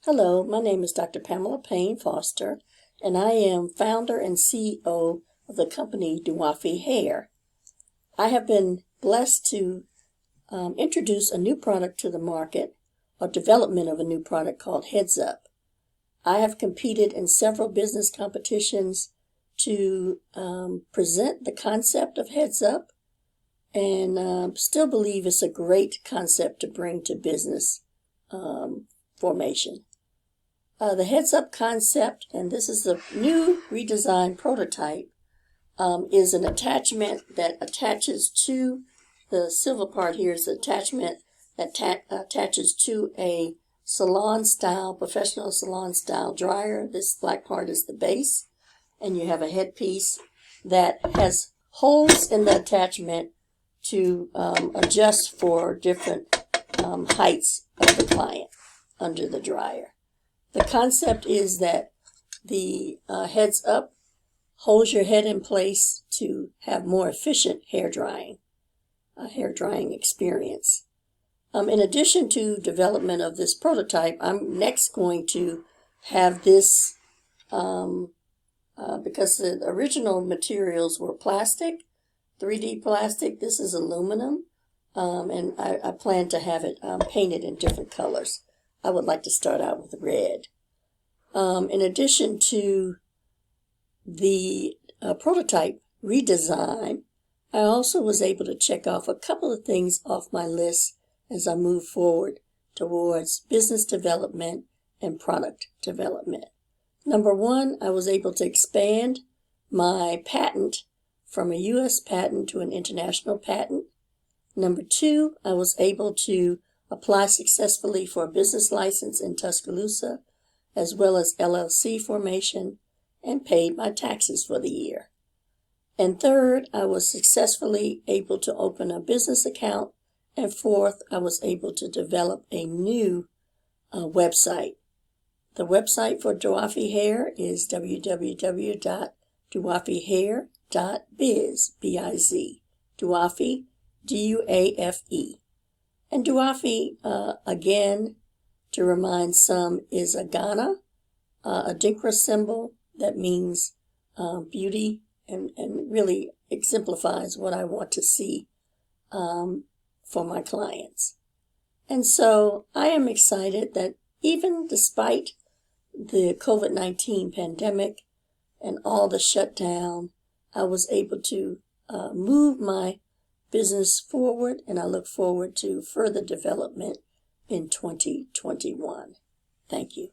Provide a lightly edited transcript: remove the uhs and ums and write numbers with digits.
Hello, my name is Dr. Pamela Payne Foster, and I am founder and CEO of the company Duafi Hair. I have been blessed to introduce a new product to the market, or development of a new product called Heads Up. I have competed in several business competitions to present the concept of Heads Up, and still believe it's a great concept to bring to business formation. The Heads Up concept, and this is the new redesigned prototype, is an attachment that attaches to the silver part here is the attachment that attaches to a professional salon style dryer. This black part is the base, and you have a headpiece that has holes in the attachment to adjust for different heights of the client under the dryer. The concept is that the Heads Up holds your head in place to have more efficient hair drying experience. In addition to development of this prototype, I'm next going to have this, because the original materials were plastic, 3D plastic. This is aluminum, and I plan to have it painted in different colors. I would like to start out with red. In addition to the prototype redesign, I also was able to check off a couple of things off my list as I move forward towards business development and product development. Number one, I was able to expand my patent from a U.S. patent to an international patent. Number two, I was able to apply successfully for a business license in Tuscaloosa, as well as LLC formation, and paid my taxes for the year. And third, I was successfully able to open a business account. And fourth, I was able to develop a new website. The website for Duafi Hair is www.duafihair.biz, B-I-Z. Duafi, D-U-A-F-E. And Duafi, again, to remind some, is a Ghana, a Adinkra symbol that means beauty and really exemplifies what I want to see for my clients. And so I am excited that even despite the COVID-19 pandemic and all the shutdown, I was able to move my business forward, and I look forward to further development in 2021. Thank you.